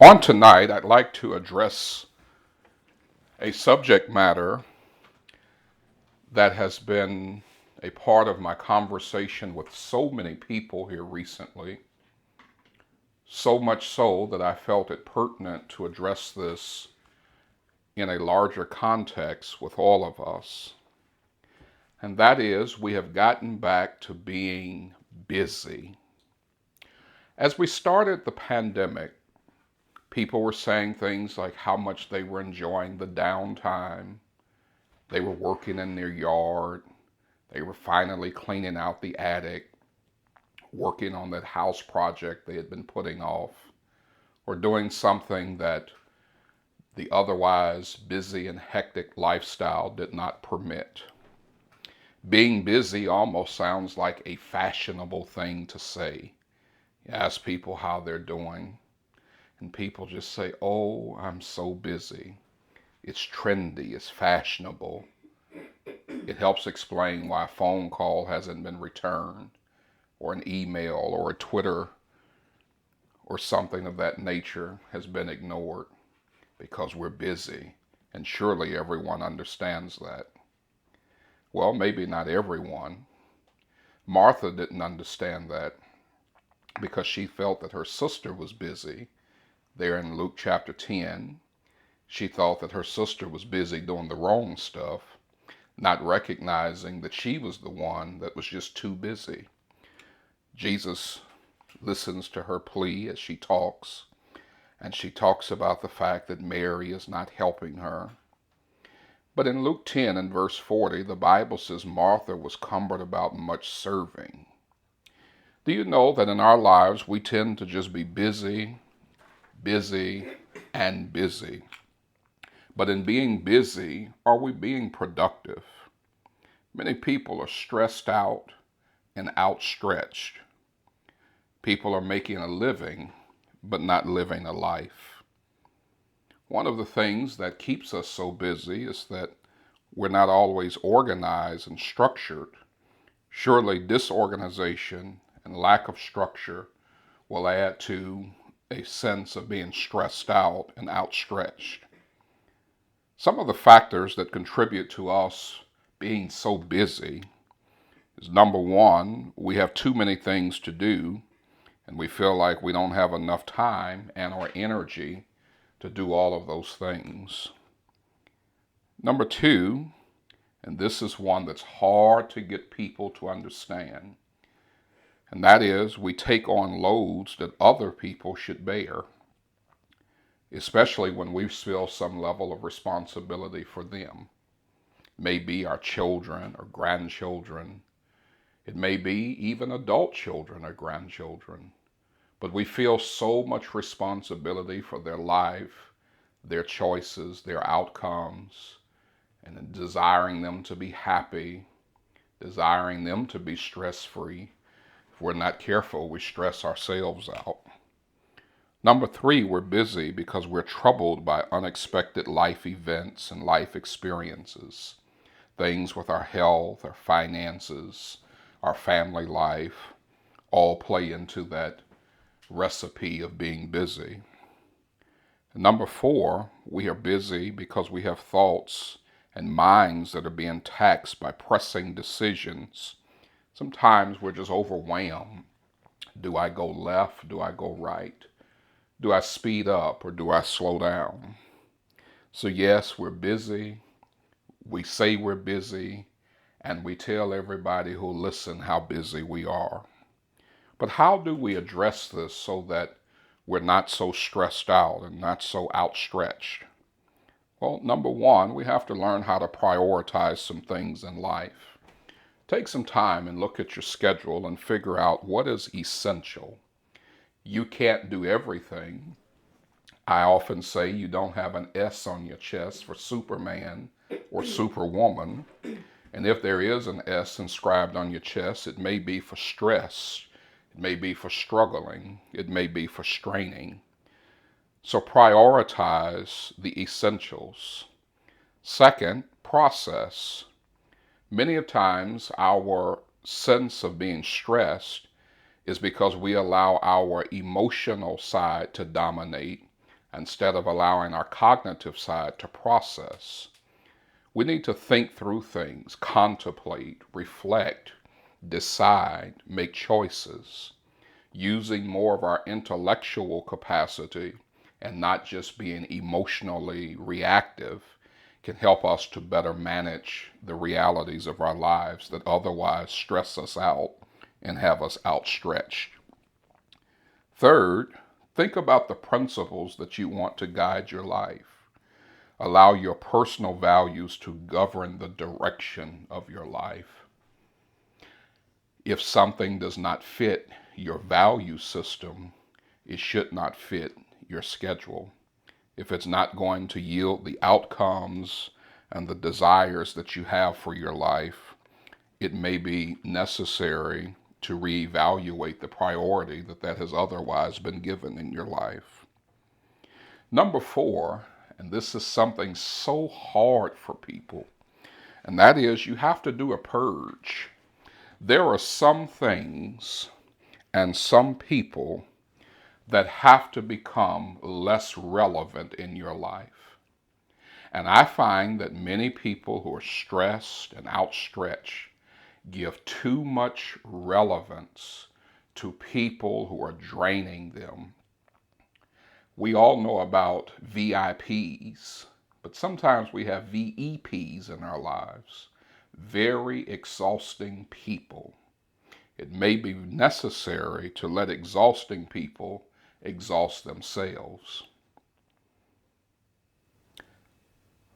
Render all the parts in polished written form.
On tonight, I'd like to address a subject matter that has been a part of my conversation with so many people here recently, so much so that I felt it pertinent to address this in a larger context with all of us. And that is, we have gotten back to being busy. As we started the pandemic, people were saying things like how much they were enjoying the downtime. They were working in their yard. They were finally cleaning out the attic, working on that house project they had been putting off, or doing something that the otherwise busy and hectic lifestyle did not permit. Being busy almost sounds like a fashionable thing to say. You ask people how they're doing, and people just say, "Oh, I'm so busy." It's trendy, it's fashionable. It helps explain why a phone call hasn't been returned, or an email, or a Twitter, or something of that nature has been ignored, because we're busy. And surely everyone understands that. Well, maybe not everyone. Martha didn't understand that because she felt that her sister was busy. There in Luke chapter 10, she thought that her sister was busy doing the wrong stuff, not recognizing that she was the one that was just too busy. Jesus listens to her plea as she talks, and she talks about the fact that Mary is not helping her. But in Luke 10 and verse 40, the Bible says Martha was cumbered about much serving. Do you know that in our lives we tend to just be busy, busy, and busy? But in being busy, are we being productive? Many people are stressed out and outstretched. People are making a living, but not living a life. One of the things that keeps us so busy is that we're not always organized and structured. Surely disorganization and lack of structure will add to a sense of being stressed out and outstretched. Some of the factors that contribute to us being so busy is, number one, we have too many things to do, and we feel like we don't have enough time and or energy to do all of those things. Number two, and this is one that's hard to get people to understand, and that is we take on loads that other people should bear, especially when we feel some level of responsibility for them. It may be our children or grandchildren. It may be even adult children or grandchildren. But we feel so much responsibility for their life, their choices, their outcomes, and desiring them to be happy, desiring them to be stress-free. If we're not careful, we stress ourselves out. Number three, we're busy because we're troubled by unexpected life events and life experiences. Things with our health, our finances, our family life, all play into that recipe of being busy. And number four, we are busy because we have thoughts and minds that are being taxed by pressing decisions. Sometimes we're just overwhelmed. Do I go left? Do I go right? Do I speed up or do I slow down? So yes, we're busy. We say we're busy, and we tell everybody who listen how busy we are. But how do we address this so that we're not so stressed out and not so outstretched? Well, number one, we have to learn how to prioritize some things in life. Take some time and look at your schedule and figure out what is essential. You can't do everything. I often say you don't have an S on your chest for Superman or Superwoman. And if there is an S inscribed on your chest, it may be for stress. It may be for struggling. It may be for straining. So prioritize the essentials. Second, process. Many of times our sense of being stressed is because we allow our emotional side to dominate instead of allowing our cognitive side to process. We need to think through things, contemplate, reflect, decide, make choices, using more of our intellectual capacity and not just being emotionally reactive can help us to better manage the realities of our lives that otherwise stress us out and have us outstretched. Third, think about the principles that you want to guide your life. Allow your personal values to govern the direction of your life. If something does not fit your value system, it should not fit your schedule. If it's not going to yield the outcomes and the desires that you have for your life, it may be necessary to reevaluate the priority that has otherwise been given in your life. Number 4, and this is something so hard for people, and that is you have to do a purge. There are some things and some people that have to become less relevant in your life. And I find that many people who are stressed and outstretched give too much relevance to people who are draining them. We all know about VIPs, but sometimes we have VEPs in our lives. Very exhausting people. It may be necessary to let exhausting people exhaust themselves.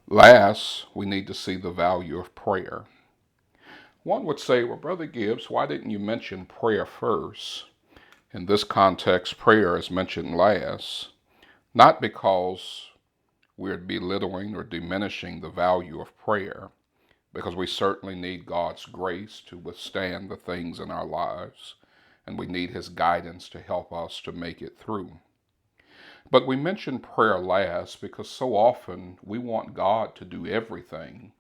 Last, we need to see the value of prayer. One would say, well, Brother Gibbs, why didn't you mention prayer first? In this context, prayer is mentioned last, not because we're belittling or diminishing the value of prayer, because we certainly need God's grace to withstand the things in our lives, and we need His guidance to help us to make it through. But we mention prayer last because so often we want God to do everything,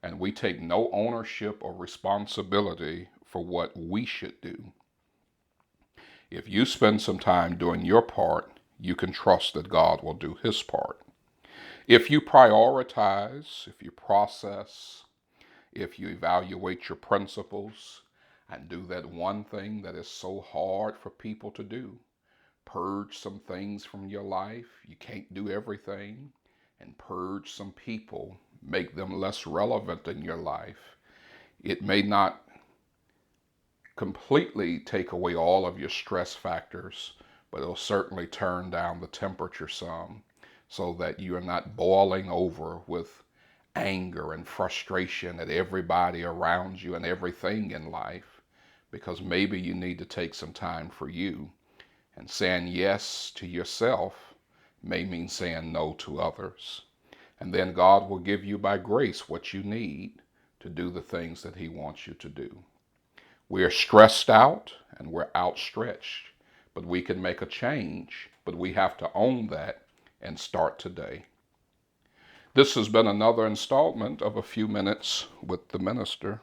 and we take no ownership or responsibility for what we should do. If you spend some time doing your part, you can trust that God will do His part. If you prioritize, if you process, if you evaluate your principles and do that one thing that is so hard for people to do, purge some things from your life. You can't do everything. And purge some people, make them less relevant in your life. It may not completely take away all of your stress factors, but it'll certainly turn down the temperature some so that you are not boiling over with anger and frustration at everybody around you and everything in life, because maybe you need to take some time for you. And saying yes to yourself may mean saying no to others. And then God will give you by grace what you need to do the things that He wants you to do. We are stressed out and we're outstretched, but we can make a change, but we have to own that and start today. This has been another installment of A Few Minutes with the Minister.